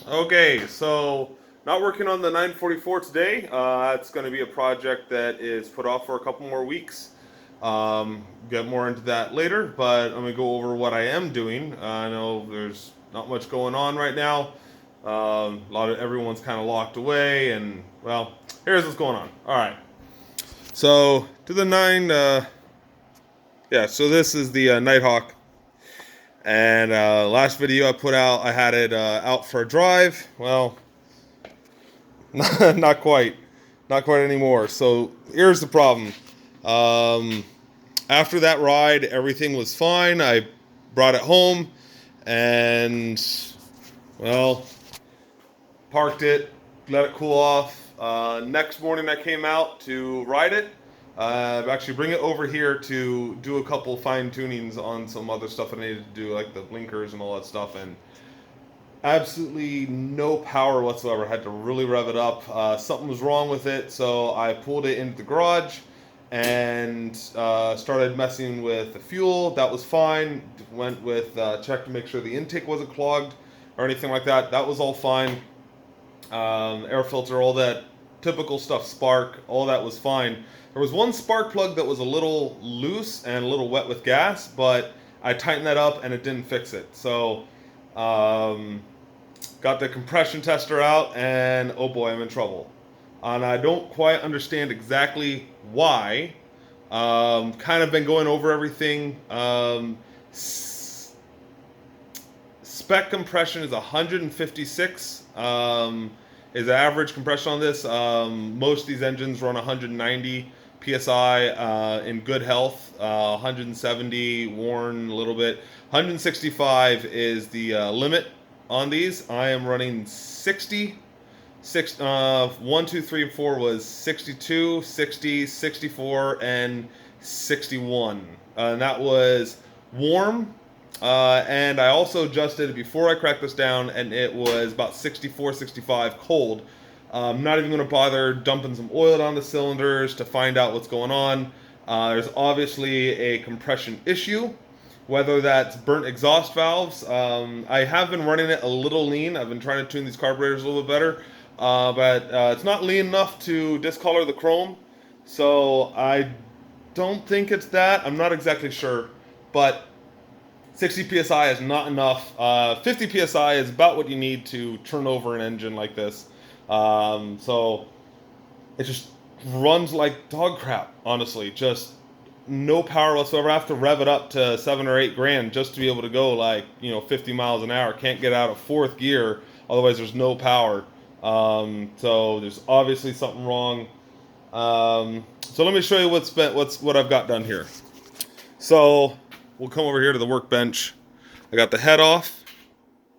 Okay, so not working on the 944 today. It's going to be a project that is put off for a couple more weeks. Get more into that later, but I'm going to go over what I am doing. I know there's not much going on right now. A lot of everyone's kind of locked away, and well, here's what's going on. All right, so to the nine. Yeah, so this is the Nighthawk. And last video I put out, I had it out for a drive. Well, not quite, not quite anymore. So here's the problem. Um, After that ride, everything was fine. I brought it home, and well, parked it, let it cool off. Next morning, I came out to ride it. Actually, bring it over here to do a couple fine tunings on some other stuff I needed to do, like the blinkers and all that stuff, and absolutely no power whatsoever. I had to really rev it up. Something was wrong with it, so I pulled it into the garage and started messing with the fuel. That was fine. Went with check to make sure the intake wasn't clogged or anything like that. That was all fine. Air filter, all that typical stuff, spark, all that was fine. There was one spark plug that was a little loose and a little wet with gas, but I tightened that up and it didn't fix it. So got the compression tester out, and oh boy, I'm in trouble. And I don't quite understand exactly why. Kind of been going over everything. Spec compression is 156. Is the average compression on this. Most of these engines run 190 psi in good health, 170 worn a little bit. 165 is the limit on these. I am running 60. 1, 2, 3, and 4 was 62, 60, 64, and 61. And that was warm. And I also adjusted it before I cracked this down, and it was about 64, 65 cold. I'm not even going to bother dumping some oil on the cylinders to find out what's going on. There's obviously a compression issue, whether that's burnt exhaust valves. I have been running it a little lean. I've been trying to tune these carburetors a little bit better, but it's not lean enough to discolor the chrome. So I don't think it's that. I'm not exactly sure, but 60 psi is not enough. 50 psi is about what you need to turn over an engine like this. So it just runs like dog crap, honestly. Just no power whatsoever. I have to rev it up to 7 or 8 grand just to be able to go 50 miles an hour. Can't get out of fourth gear, otherwise there's no power. So there's obviously something wrong. So let me show you what I've got done here. So we'll come over here to the workbench. I got the head off,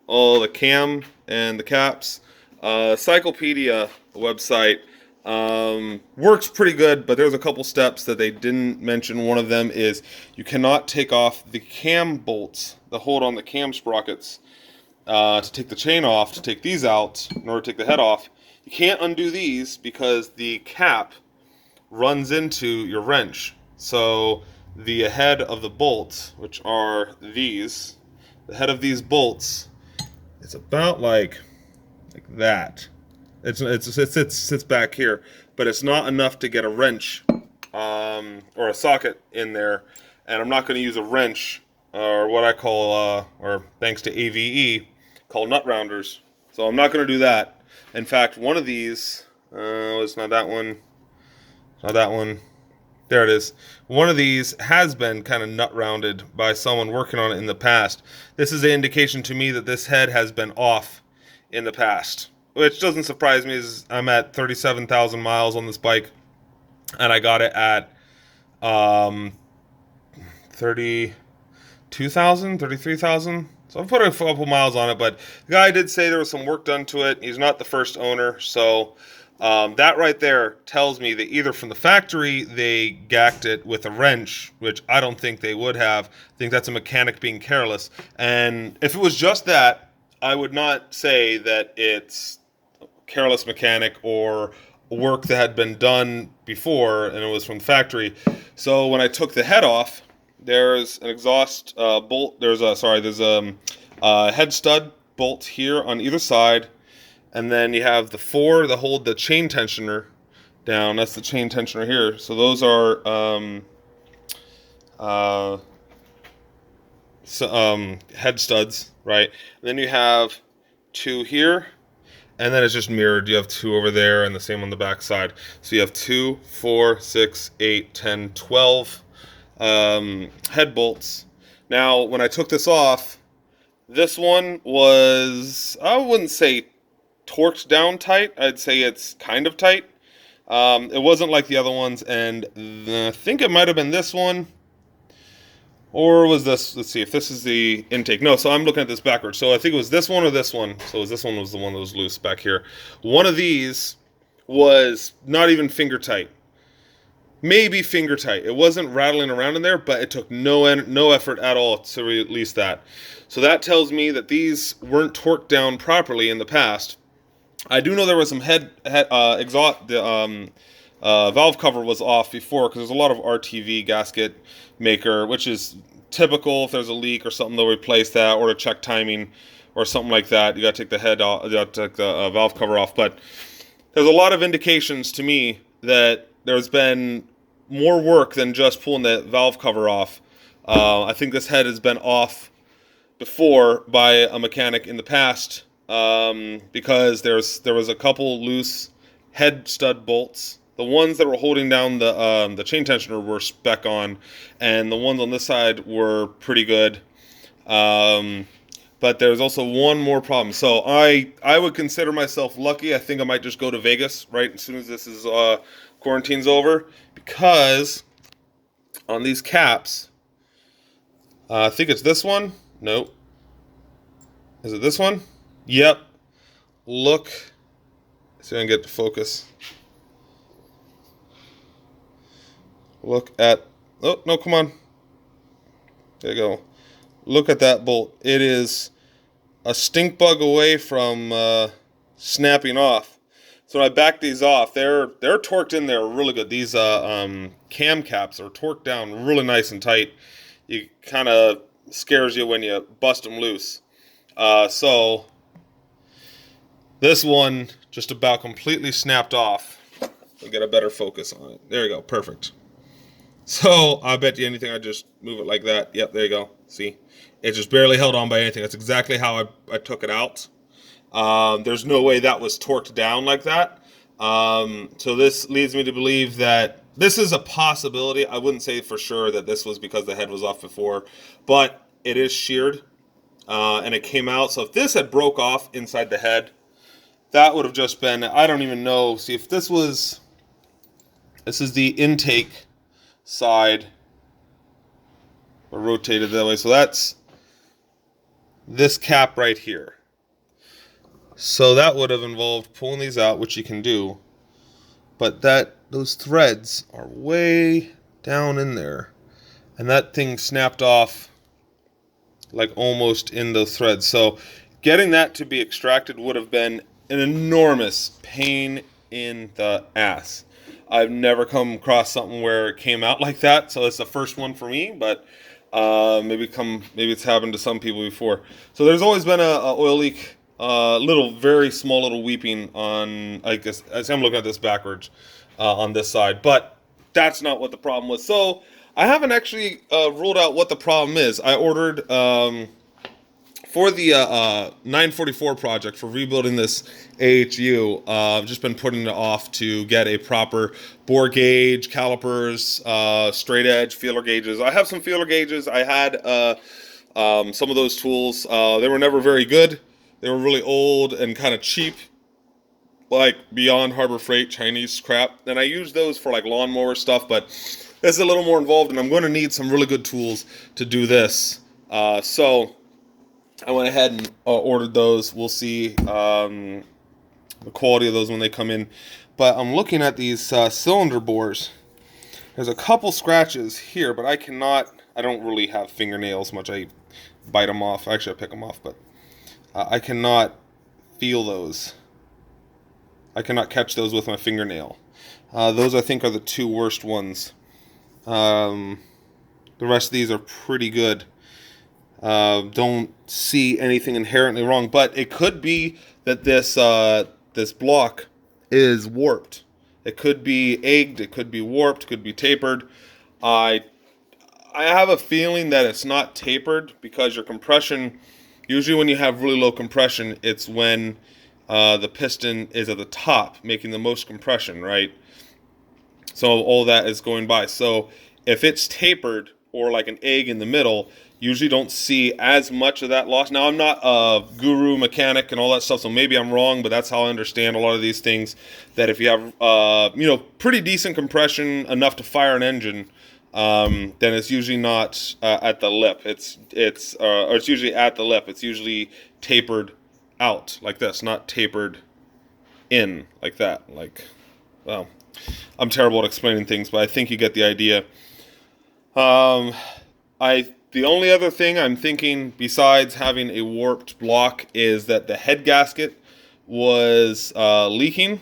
all the cam and the caps. Cyclopedia website works pretty good, but there's a couple steps that they didn't mention. One of them is you cannot take off the cam bolts that hold on the cam sprockets to take the chain off, to take these out in order to take the head off. You can't undo these because the cap runs into your wrench. So the head of the bolts, which are these, the head of these bolts, it's about like that. It sits back here, but it's not enough to get a wrench or a socket in there. And I'm not going to use a wrench or what I call, or thanks to AVE, called nut rounders. So I'm not going to do that. In fact, one of these, it's not that one, not that one. There it is. One of these has been kind of nut rounded by someone working on it in the past. This is an indication to me that this head has been off in the past, which doesn't surprise me, as I'm at 37,000 miles on this bike, and I got it at 32,000, 33,000. So I've put a couple miles on it, but the guy did say there was some work done to it. He's not the first owner, so that right there tells me that either from the factory they gacked it with a wrench, which I don't think they would have. I think that's a mechanic being careless. And if it was just that, I would not say that it's careless mechanic or work that had been done before and it was from the factory. So when I took the head off, there's an exhaust bolt. There's a head stud bolt here on either side. and then you have the 4 that hold the chain tensioner down. That's the chain tensioner here. So those are uh, head studs, right? And then you have 2 here, and then it's just mirrored. You have 2 over there, and the same on the back side. So you have 2, 4, 6, 8, 10, 12 head bolts. Now, when I took this off, this one was, I wouldn't say torqued down tight. I'd say it's kind of tight. It wasn't like the other ones, and I think it might have been this one. Or was this, let's see if this is the intake. No, so I'm looking at this backwards. So I think it was this one or this one. So this one was the one that was loose back here. One of these was not even finger tight. Maybe finger tight. It wasn't rattling around in there, but it took no effort at all to release that. So that tells me that these weren't torqued down properly in the past. I do know there was some exhaust, the valve cover was off before, because there's a lot of RTV gasket maker, which is typical. If there's a leak or something, they'll replace that, or to check timing or something like that. You got to take the head off, you got to take the valve cover off. But there's a lot of indications to me that there's been more work than just pulling the valve cover off. I think this head has been off before by a mechanic in the past, because there was a couple loose head stud bolts. The ones that were holding down the chain tensioner were spec on, and the ones on this side were pretty good. But there's also one more problem. So I would consider myself lucky. I think I might just go to Vegas right as soon as this is quarantine's over, because on these caps, I think it's this one. Nope. Is it this one? Yep. Look. See if I can get to focus. Look at, oh, no, come on. There you go. Look at that bolt. It is a stink bug away from snapping off. So when I back these off, they're torqued in there really good. These cam caps are torqued down really nice and tight. You kind of scares you when you bust them loose. So this one just about completely snapped off. We'll get a better focus on it. There you go. Perfect. So I bet you anything, I just move it like that. Yep, there you go. See, it just barely held on by anything. That's exactly how I took it out. There's no way that was torqued down like that. So this leads me to believe that this is a possibility. I wouldn't say for sure that this was because the head was off before, but it is sheared, and it came out. So if this had broke off inside the head, that would have just been, I don't even know. See, if this is the intake side, or rotated that way. So that's this cap right here. So that would have involved pulling these out, which you can do, but those threads are way down in there, and that thing snapped off like almost in those threads. So getting that to be extracted would have been an enormous pain in the ass. I've never come across something where it came out like that, so it's the first one for me, but maybe it's happened to some people before. So there's always been a oil leak, very small little weeping on, I guess, as I'm looking at this backwards, on this side, but that's not what the problem was. So I haven't actually ruled out what the problem is. I ordered for the 944 project for rebuilding this AHU. I've just been putting it off to get a proper bore gauge, calipers, straight edge, feeler gauges. I have some feeler gauges. I had some of those tools. They were never very good. They were really old and kind of cheap, like beyond Harbor Freight Chinese crap. And I used those for like lawnmower stuff, but this is a little more involved, and I'm going to need some really good tools to do this. So I went ahead and ordered those. We'll see the quality of those when they come in. But I'm looking at these cylinder bores. There's a couple scratches here, but I don't really have fingernails much. I bite them off. Actually, I pick them off, but I cannot feel those. I cannot catch those with my fingernail. Those, I think, are the two worst ones. The rest of these are pretty good. Don't see anything inherently wrong, but it could be that this block is warped. It could be egged, it could be warped, it could be tapered. I I have a feeling that it's not tapered because your compression, usually when you have really low compression, it's when the piston is at the top, making the most compression, right? So all that is going by. So if it's tapered or like an egg in the middle, usually don't see as much of that loss. Now I'm not a guru mechanic and all that stuff, so maybe I'm wrong, but that's how I understand a lot of these things. That if you have pretty decent compression enough to fire an engine, then it's usually not at the lip. Or it's usually at the lip. It's usually tapered out like this, not tapered in like that. Well, I'm terrible at explaining things, but I think you get the idea. Um, the only other thing I'm thinking besides having a warped block is that the head gasket was leaking.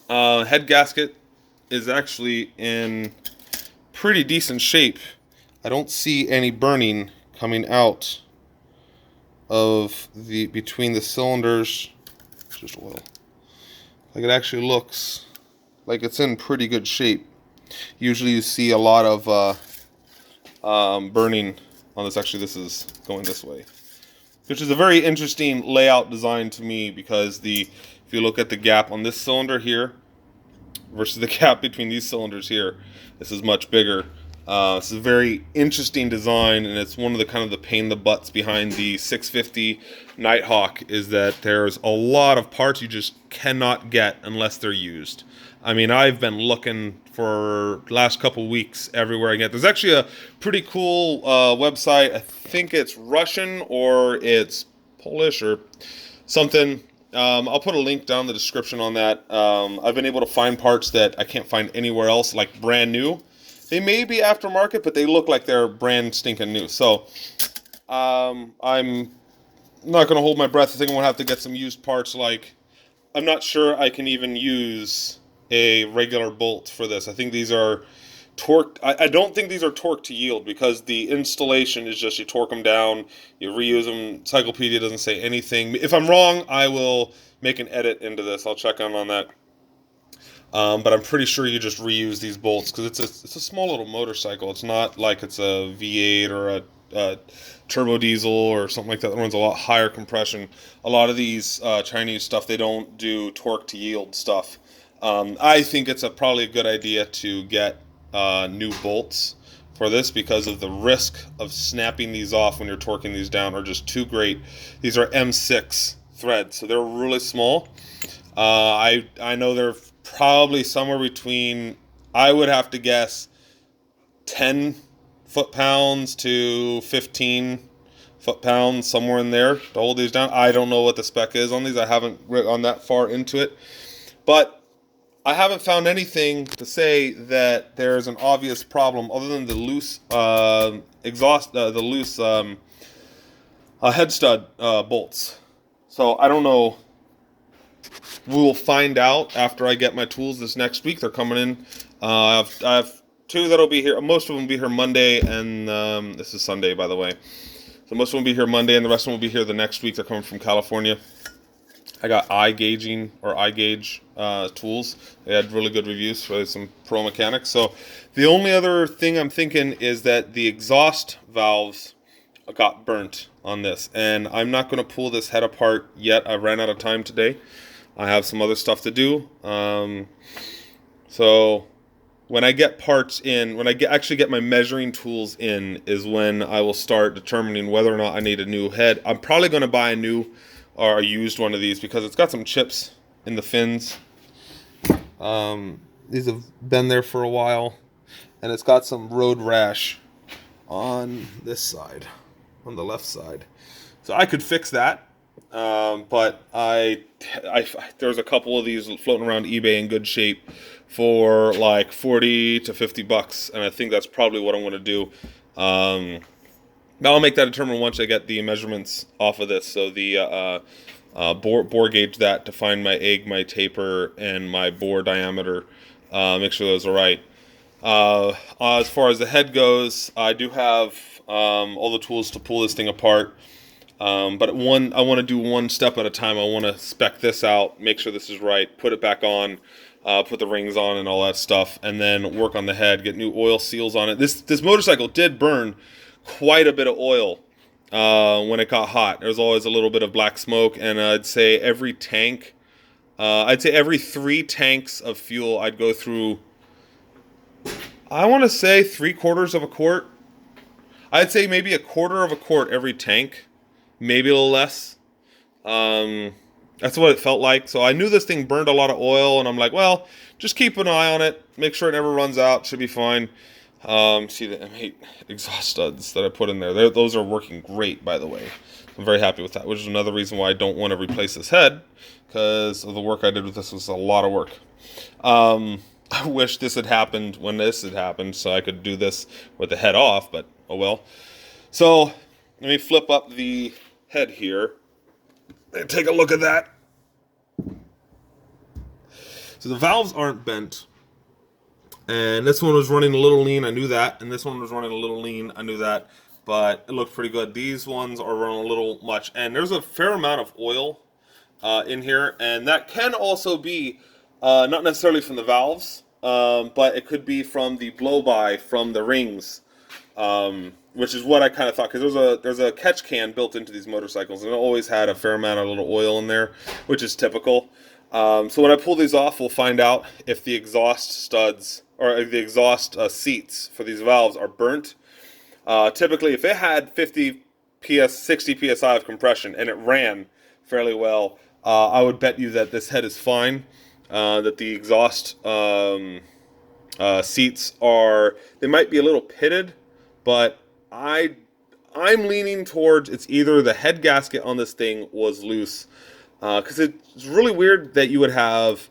Head gasket is actually in pretty decent shape. I don't see any burning coming out of the between the cylinders. It's just oil. Like, it actually looks like it's in pretty good shape. Usually you see a lot of burning on this. Actually, this is going this way, which is a very interesting layout design to me, because if you look at the gap on this cylinder here versus the gap between these cylinders here, this is much bigger. This is a very interesting design, and it's one of the kind of the pain in the butts behind the 650 Nighthawk, is that there's a lot of parts you just cannot get unless they're used. I mean, I've been looking for the last couple weeks everywhere I get. There's actually a pretty cool website. I think it's Russian or it's Polish or something. I'll put a link down in the description on that. I've been able to find parts that I can't find anywhere else, like brand new. They may be aftermarket, but they look like they're brand stinking new. So I'm not going to hold my breath. I think I'm going to have to get some used parts. Like, I'm not sure I can even use a regular bolt for this. I think these are torqued. I don't think these are torqued to yield, because the installation is just you torque them down, you reuse them. Encyclopedia doesn't say anything. If I'm wrong, I will make an edit into this. I'll check on that. But I'm pretty sure you just reuse these bolts, because it's a small little motorcycle. It's not like it's a V8 or a turbo diesel or something like that that runs a lot higher compression. A lot of these Chinese stuff, they don't do torque to yield stuff. I think it's probably a good idea to get new bolts for this, because of the risk of snapping these off when you're torquing these down are just too great. These are M6 threads, so they're really small. I know they're probably somewhere between, I would have to guess, 10 foot-pounds to 15 foot-pounds, somewhere in there, to hold these down. I don't know what the spec is on these. I haven't gone that far into it. But I haven't found anything to say that there's an obvious problem other than the loose head stud bolts. So I don't know. We'll find out after I get my tools this next week. They're coming in. I have two that'll be here. Most of them will be here Monday, and this is Sunday, by the way. So most of them will be here Monday, and the rest of them will be here the next week. They're coming from California. I got eye gauge tools. They had really good reviews for some pro mechanics. So the only other thing I'm thinking is that the exhaust valves got burnt on this, and I'm not going to pull this head apart yet. I ran out of time today. I have some other stuff to do. So when I get parts in, when I actually get my measuring tools in, is when I will start determining whether or not I need a new head. I'm probably going to buy a new or a used one of these, because it's got some chips in the fins. These have been there for a while, and it's got some road rash on this side, on the left side. So I could fix that. But there's a couple of these floating around eBay in good shape for like 40 to 50 bucks, and I think that's probably what I'm going to do. Now I'll make that determination once I get the measurements off of this. So the bore gauge that to find my egg, my taper, and my bore diameter. Make sure those are right. As far as the head goes, I do have all the tools to pull this thing apart. But I want to do one step at a time. I want to spec this out, make sure this is right, put it back on, put the rings on and all that stuff, and then work on the head, get new oil seals on it. This motorcycle did burn quite a bit of oil when it got hot. There was always a little bit of black smoke, and I'd say every 3 tanks of fuel I'd go through, I want to say 3/4 of a quart. I'd say maybe 1/4 of a quart every tank, maybe a little less. That's what it felt like. So I knew this thing burned a lot of oil, and I'm like, well, just keep an eye on it. Make sure it never runs out. Should be fine. See the M8 exhaust studs that I put in there. Those are working great, by the way. I'm very happy with that, which is another reason why I don't want to replace this head, because of the work I did with this was a lot of work. I wish this had happened when this had happened, so I could do this with the head off, but oh well. So let me flip up the head here and take a look at that. So the valves aren't bent, and this one was running a little lean, I knew that, and this one was running a little lean, I knew that, but it looked pretty good. These ones are running a little much, and there's a fair amount of oil in here, and that can also be not necessarily from the valves, but it could be from the blow-by from the rings, which is what I kind of thought, because there's a catch can built into these motorcycles, and it always had a fair amount of little oil in there, which is typical. So when I pull these off, we'll find out if the exhaust studs or the exhaust seats for these valves are burnt. Typically, if it had 60 psi of compression and it ran fairly well, I would bet you that this head is fine. That the exhaust seats they might be a little pitted, but I'm leaning towards it's either the head gasket on this thing was loose, because it's really weird that you would have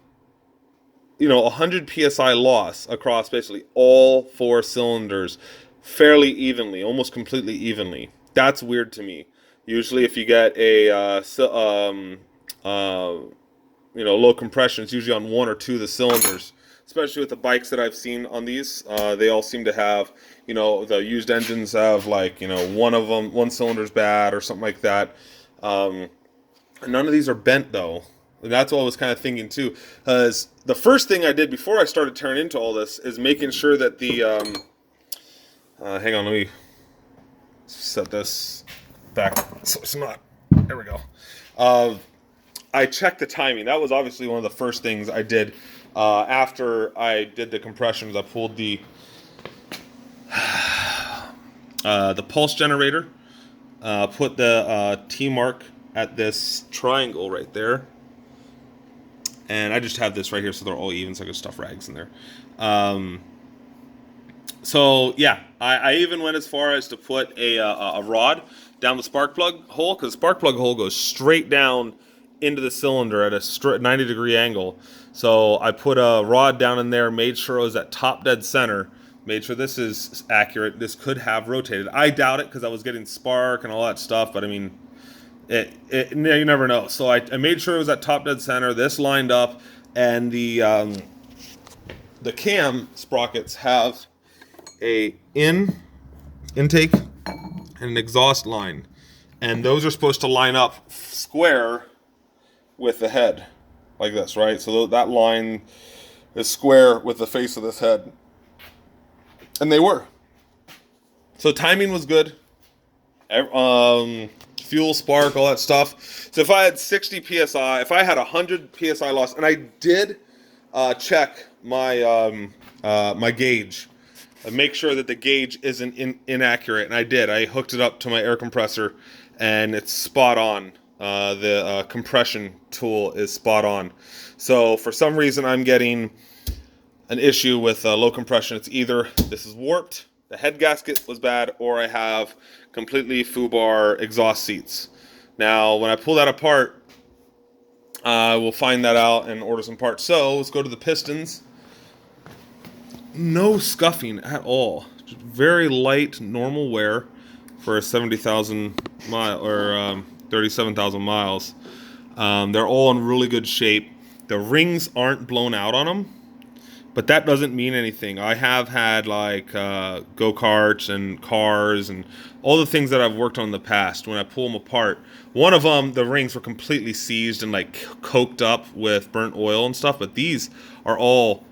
100 psi loss across basically all 4 cylinders fairly evenly, almost completely evenly. That's weird to me. Usually if you get a low compression, it's usually on 1 or 2 of the cylinders, especially with the bikes that I've seen on these. They all seem to have, the used engines have one of them, one cylinder's bad or something like that. None of these are bent though. And that's what I was kind of thinking too. Because the first thing I did before I started turning into all this is making sure that the, hang on, let me set this back so it's not, there we go. I checked the timing. That was obviously one of the first things I did after I did the compressions. I pulled the pulse generator, put the T-mark at this triangle right there, and I just have this right here so they're all even, so I can stuff rags in there. So yeah, I even went as far as to put a rod down the spark plug hole, because the spark plug hole goes straight down into the cylinder at a 90-degree angle. So I put a rod down in there, made sure it was at top dead center, made sure this is accurate. This could have rotated. I doubt it, because I was getting spark and all that stuff, but I mean, you never know. So I made sure it was at top dead center. This lined up, and the cam sprockets have a intake and an exhaust line, and those are supposed to line up square with the head like this, right? So that line is square with the face of this head, and they were. So timing was good. Fuel, spark, all that stuff. So if I had 60 psi, if I had 100 psi loss, and I did check my my gauge, make sure that the gauge isn't inaccurate, and I did. I hooked it up to my air compressor, and it's spot on. The compression tool is spot on. So for some reason I'm getting an issue with low compression. It's either this is warped, the head gasket was bad, or I have completely foobar exhaust seats. Now when I pull that apart, we'll find that out and order some parts. So let's go to the pistons. No scuffing at all. Just very light, normal wear for a 70,000 mile or 37,000 miles. They're all in really good shape. The rings aren't blown out on them. but that doesn't mean anything. I have had like go-karts and cars and all the things that I've worked on in the past. When I pull them apart, one of them, the rings were completely seized and like coked up with burnt oil and stuff, but these are all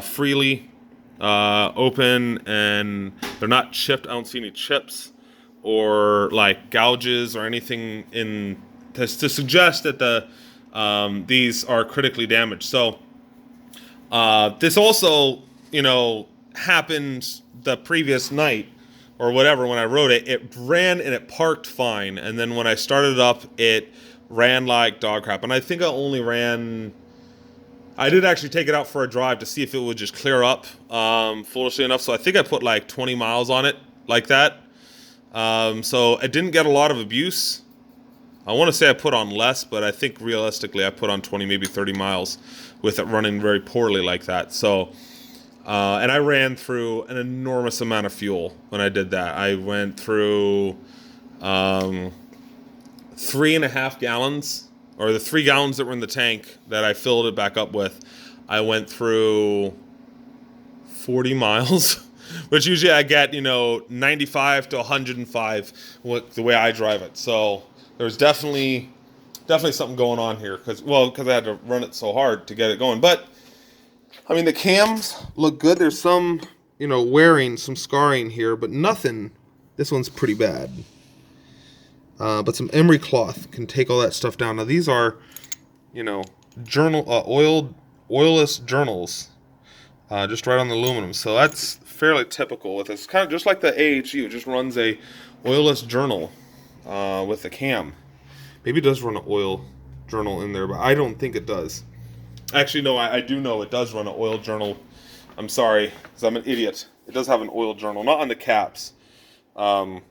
freely open, and they're not chipped. I don't see any chips or like gouges or anything in to suggest that these are critically damaged. So this also, happened the previous night or whatever when I rode it. It ran and it parked fine, and then when I started it up, it ran like dog crap. And I think I did actually take it out for a drive to see if it would just clear up foolishly enough. So I think I put like 20 miles on it like that. So it didn't get a lot of abuse. I want to say I put on less, but I think realistically I put on 20, maybe 30 miles with it running very poorly like that. So, and I ran through an enormous amount of fuel when I did that. I went through 3.5 gallons, or the 3 gallons that were in the tank that I filled it back up with. I went through 40 miles, which usually I get, 95 to 105 the way I drive it. So there's definitely something going on here because I had to run it so hard to get it going. But I mean, the cams look good. There's some, wearing, some scarring here, but nothing. This one's pretty bad. But some emery cloth can take all that stuff down. Now these are, oilless journals, just right on the aluminum. So that's fairly typical with this. Kind of just like the AHU, just runs a oilless journal with the cam. Maybe it does run an oil journal in there, but I don't think it does. Actually, no, I do know it does run an oil journal. I'm sorry, because I'm an idiot. It does have an oil journal, not on the caps. On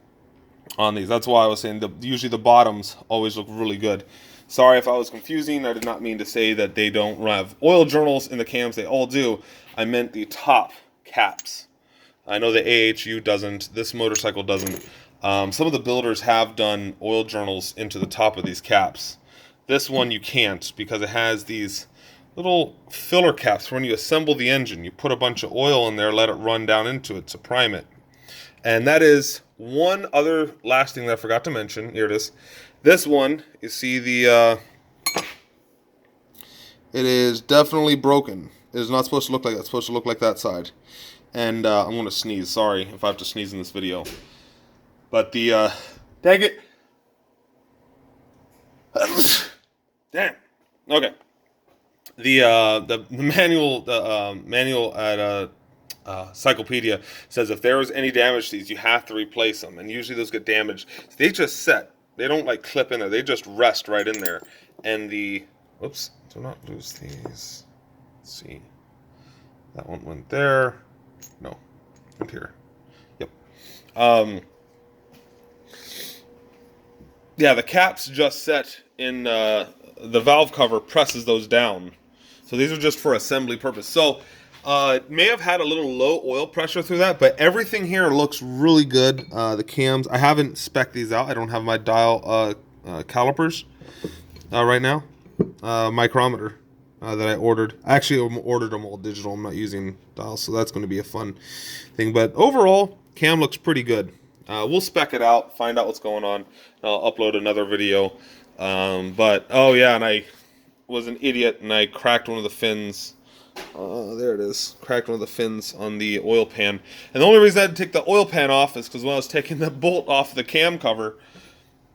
these. That's why I was saying usually the bottoms always look really good. Sorry if I was confusing. I did not mean to say that they don't have oil journals in the cams. They all do. I meant the top caps. I know the AHU doesn't. This motorcycle doesn't. Some of the builders have done oil journals into the top of these caps. This one you can't because it has these little filler caps. When you assemble the engine, you put a bunch of oil in there, let it run down into it to prime it. And that is one other last thing that I forgot to mention. Here it is. This one, you see it is definitely broken. It is not supposed to look like that. It's supposed to look like that side. And I'm going to sneeze. Sorry if I have to sneeze in this video. But dang it. Damn. Okay. The manual at Cyclopedia says if there is any damage to these, you have to replace them, and usually those get damaged. They just set. They don't like clip in there. They just rest right in there. And whoops, do not lose these. Let's see. That one went there. No, went here. Yep. Yeah, the caps just set in. The valve cover presses those down. So these are just for assembly purpose. So it may have had a little low oil pressure through that, but everything here looks really good. The cams, I haven't spec'd these out. I don't have my dial calipers right now. Micrometer that I ordered. I actually ordered them all digital. I'm not using dials, so that's going to be a fun thing. But overall, cam looks pretty good. We'll spec it out, find out what's going on. I'll upload another video. But, oh yeah, and I was an idiot and I cracked one of the fins. There it is. Cracked one of the fins on the oil pan. And the only reason I had to take the oil pan off is because when I was taking the bolt off the cam cover,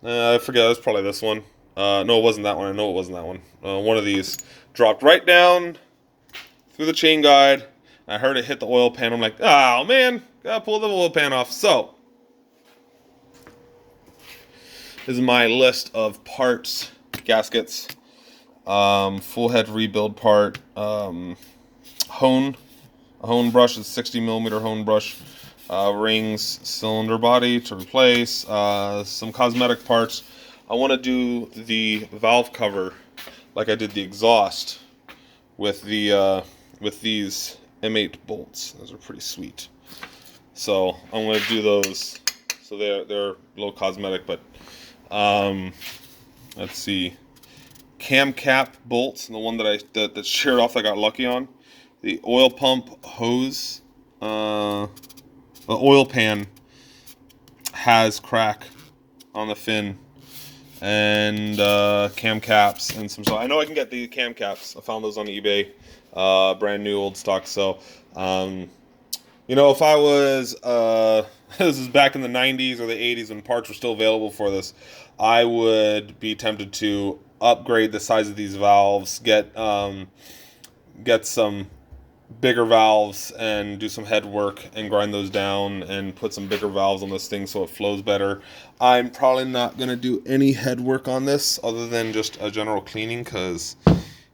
I forget, it was probably this one. No, it wasn't that one. I know it wasn't that one. One of these dropped right down through the chain guide. I heard it hit the oil pan. I'm like, oh man, gotta pull the oil pan off. So, this is my list of parts, gaskets, full head rebuild part, hone. A hone brush is 60mm hone brush, rings, cylinder body to replace, some cosmetic parts. I want to do the valve cover like I did the exhaust with these M8 bolts. Those are pretty sweet. So I'm going to do those. So they're a little cosmetic, but let's see. Cam cap bolts, and the one that sheared off I got lucky on. the oil pump hose, the oil pan has crack on the fin, and cam caps and some. So I know I can get the cam caps. I found those on eBay, brand new old stock. So if I was this is back in the 90s or the 80s when parts were still available for this, I would be tempted to upgrade the size of these valves, get some bigger valves and do some head work and grind those down and put some bigger valves on this thing so it flows better. I'm probably not going to do any head work on this other than just a general cleaning because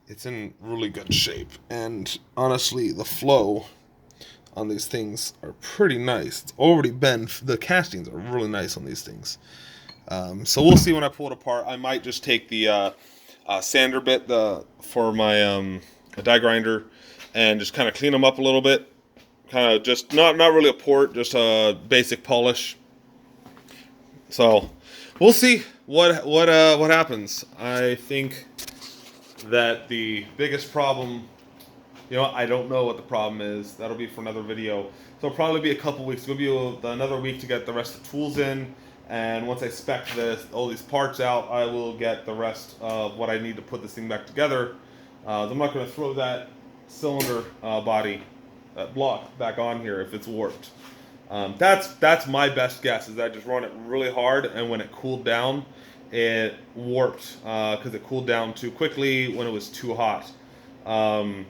it's in really good shape. And honestly, the flow on these things are pretty nice. It's already been, the castings are really nice on these things. So we'll see when I pull it apart. I might just take the sander bit for my die grinder and just kind of clean them up a little bit. Kind of just not really a port, just a basic polish. So we'll see what happens. I think that the biggest problem, I don't know what the problem is. That'll be for another video. So it'll probably be a couple weeks. It'll be another week to get the rest of the tools in. And once I spec all these parts out, I will get the rest of what I need to put this thing back together. I'm not going to throw that cylinder body, that block, back on here if it's warped. That's my best guess, is that I just run it really hard, and when it cooled down, it warped because it cooled down too quickly when it was too hot. One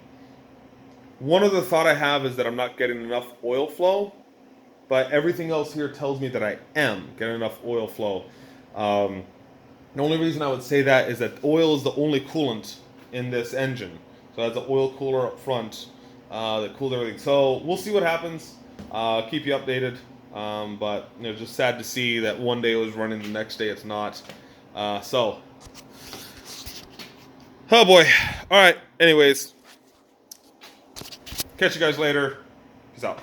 other thought I have is that I'm not getting enough oil flow, but everything else here tells me that I am getting enough oil flow. The only reason I would say that is that oil is the only coolant in this engine. So it has an oil cooler up front that cools everything. So we'll see what happens. Keep you updated. But just sad to see that one day it was running, the next day it's not. Oh boy. All right. Anyways, catch you guys later. Peace out.